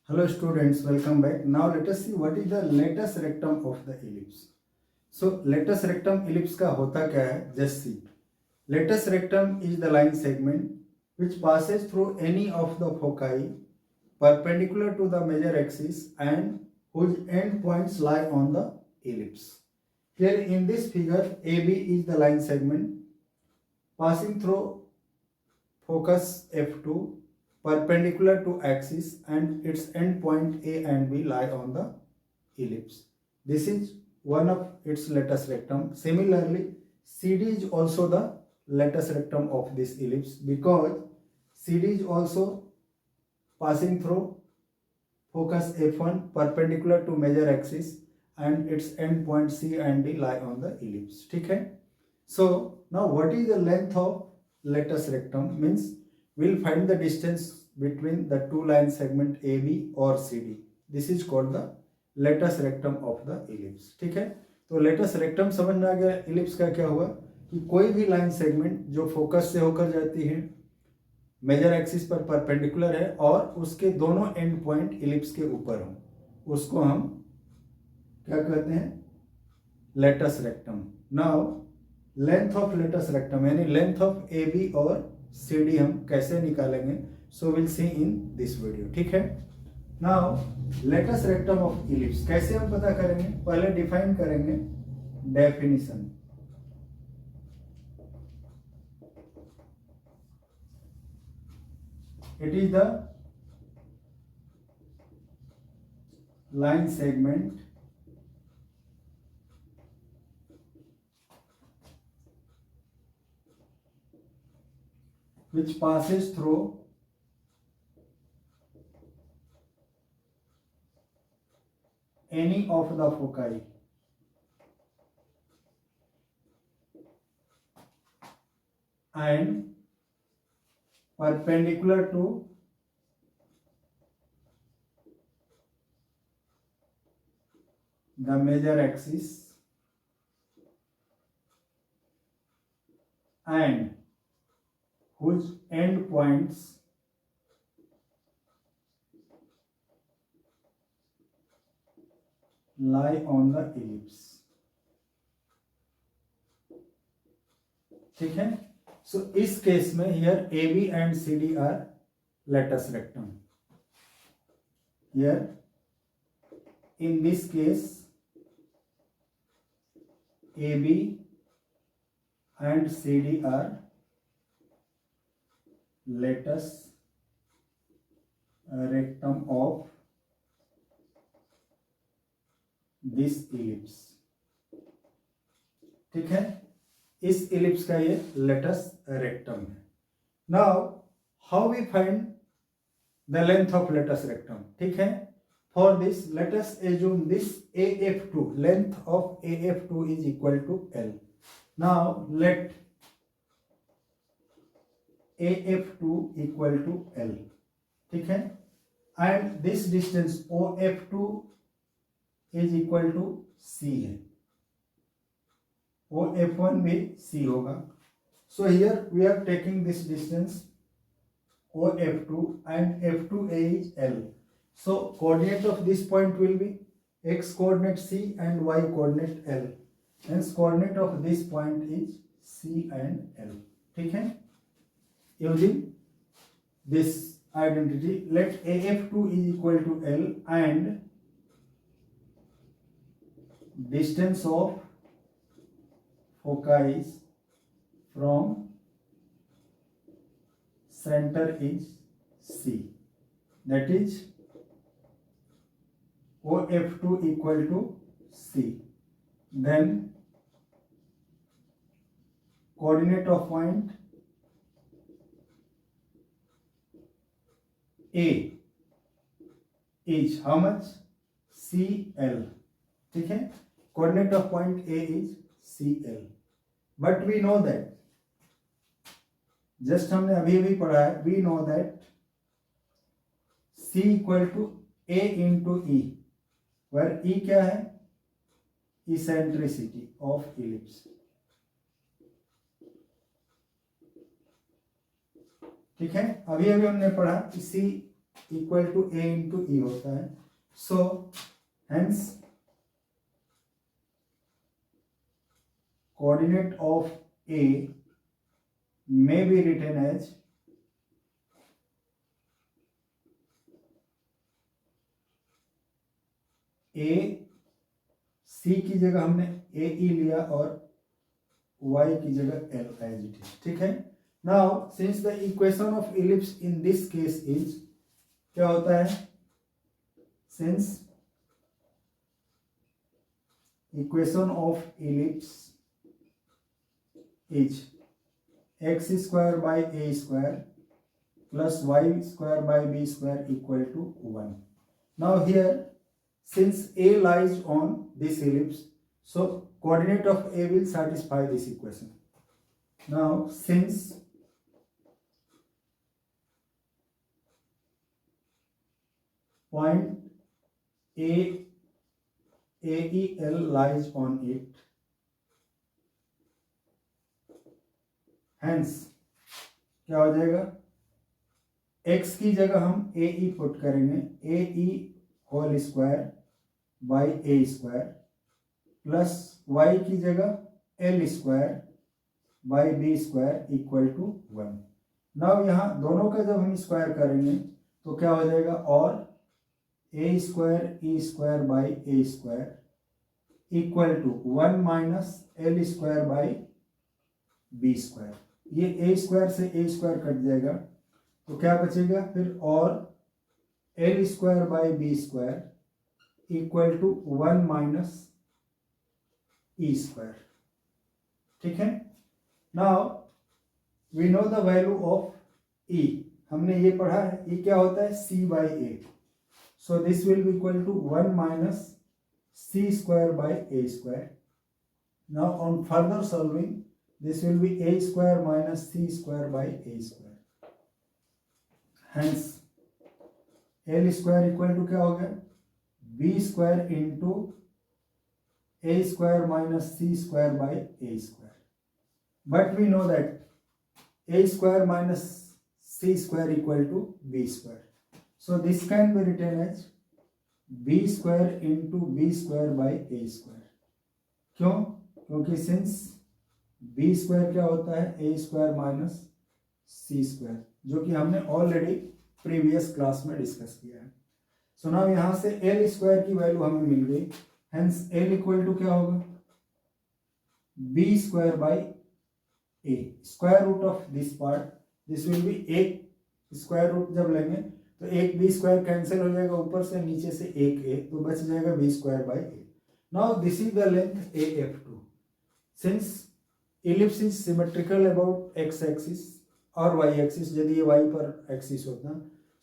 Hello students, welcome back. Now let us see what is the latus rectum of the ellipse. So latus rectum ellipse का होता क्या है? Just see. Latus rectum is the line segment which passes through any of the foci perpendicular to the major axis and whose end points lie on the ellipse. Here in this figure, AB is the line segment passing through focus F2 perpendicular to axis and its end point A and B lie on the ellipse. This is one of its latus rectum. Similarly, CD is also the latus rectum of this ellipse because CD is also passing through focus F1 perpendicular to major axis and its end point C and D lie on the ellipse. ठीक है? So now what is the length of latus rectum? Means we'll find the distance between the two line segment AB or CD. This is called the latus rectum of the ellipse. ठीक है? तो latus rectum समझ में आ गया. ellipse का क्या हुआ कि कोई भी लाइन सेगमेंट जो फोकस से होकर जाती है मेजर एक्सिस पर परपेंडिकुलर है और उसके दोनों एंड पॉइंट इलिप्स के ऊपर हो, उसको हम क्या कहते हैं? Latus rectum. Now length of latus rectum यानी लेंथ ऑफ ए बी और सी डी हम कैसे निकालेंगे, so will see in this video. ठीक है? Now latus rectum of ellipse कैसे हम पता करेंगे? पहले डिफाइन करेंगे definition. It is the line segment which passes through any of the foci and perpendicular to the major axis and whose end points lie on the ellipse. ठीक है? So इस case में here AB and CD are latus rectum. Here in this case AB and CD are latus rectum of this ellipse. ठीक है? इस ellipse का ये latus rectum है. Now how we find the length of latus rectum. ठीक है? For this let us assume this AF2, length of AF2 is equal to L. Now let AF2 equal to L. ठीक है? And this distance OF2 is equal to C है. OF1 भी C होगा. So here we are taking this distance OF2 and F2A is L. So coordinate of this point will be x coordinate C and y coordinate L. Hence coordinate of this point is C and L. ठीक है? Using this identity, let AF2 is equal to L and distance of foci from center is C. That is OF2 equal to C. Then coordinate of point A is how much? CL. ठीक है? Coordinate of point A is CL. But we know that just हमने अभी भी पढ़ा है, we know that C equal to A into E, where E क्या है? Eccentricity of ellipse. ठीक है? अभी अभी हमने पढ़ा कि C equal to A into E होता है. So hence coordinate of A may be written as A, C की जगह हमने ए ई लिया और y की जगह l एज इट इज. ठीक है. Now since the equation of ellipse in this case is, क्या होता है, since equation of ellipse is x square by a square plus y square by b square equal to 1. Now here, since a lies on this ellipse, so coordinate of a will satisfy this equation. Now since point AEL lies on it, hence क्या हो जाएगा, x की जगह हम ए E put करेंगे, A E whole square by A square plus y की जगह L square by B square equal to 1. Now यहाँ दोनों का जब हम स्क्वायर करेंगे तो क्या हो जाएगा, और A square E square by A square equal to 1 minus L square by B square. ये ए स्क्वायर से ए स्क्वायर कट जाएगा तो क्या बचेगा फिर, और L square by B square equal to 1 minus E square. ठीक है. Now we know the value of E, हमने ये पढ़ा है, ये क्या होता है, C by A. So this will be equal to 1 minus C square by A square. Now on further solving, this will be a square minus c square by a square. Hence l square equal to क्या हो गया, b square into a square minus c square by a square. But we know that a square minus c square equal to b square. So this can be written as b square into b square by a square. क्यों, क्योंकि since B square क्या होता है, ए square minus C square, जो कि हमने already previous class में discuss किया है. सो नाउ यहां से एल स्क्वायर की वैल्यू हमें मिल गई. हेंस एल इक्वल टू क्या होगा, B square by A, square root of this part, this will be, एक स्क्वायर रूट जब लेंगे तो एक बी स्क्वायर कैंसिल हो जाएगा, ऊपर से नीचे से एक ए, तो बच जाएगा B square by A. Now this is the length A F two. Since ellipse is symmetrical about x axis और y axis, यदि ये y पर axis होता,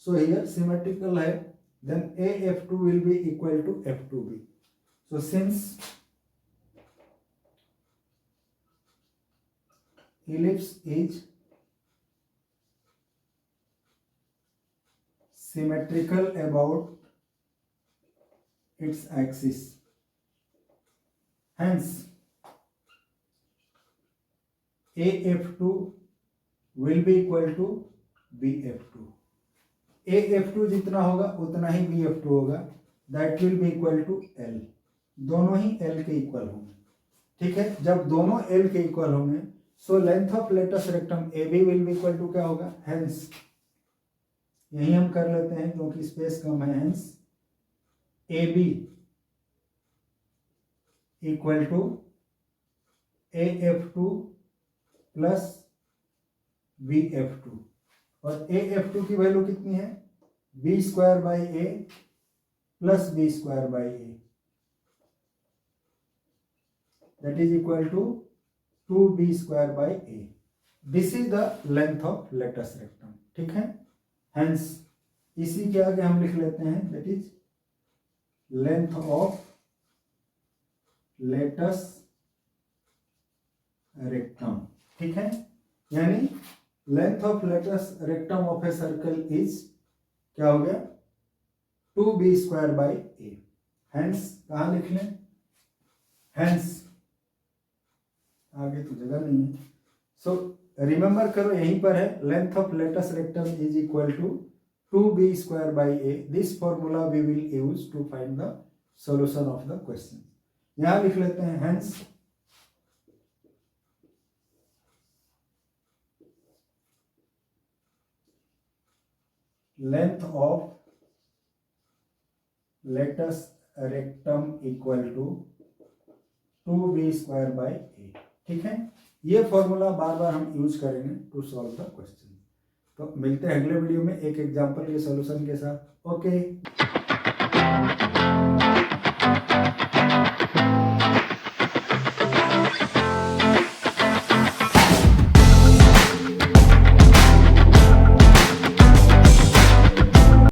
so here symmetrical है, then AF2 will be equal to F2b. So since ellipse is symmetrical about its axis, hence AF2 will be equal to BF2. AF2 जितना होगा उतना ही BF2 होगा, that will be equal to L. दोनों ही L के equal होंगे. ठीक है. जब दोनों L के इक्वल होंगे, so length of latus rectum AB will be equal to क्या होगा, हेंस यही हम कर लेते हैं क्योंकि स्पेस कम है. Hence AB equal to AF2 plus BF2, और AF2 की वैल्यू कितनी है, B square by A plus B square by A, that is equal to 2b square by A. This is the length of latus rectum. ठीक है. Hence इसी के आगे हम लिख लेते हैं, that is length of latus rectum. ठीक है. यानी length of latus rectum of a circle is क्या हो गया, 2b square by A. Hence कहां लिख लें, हेंस आगे तो जगह नहीं है. सो रिमेंबर करो यहीं पर है, length of latus rectum is equal to 2b square by a. This formula we will use to find the solution of the question. यहाँ लिख लेते हैं hence length of lattice rectum equal to 2b square by a. ठीक है, ये formula bar बार हम use करेंगे to solve the question. तो मिलते हैं अगले वीडियो में एक एग्जांपल के सॉल्यूशन के साथ. ओके.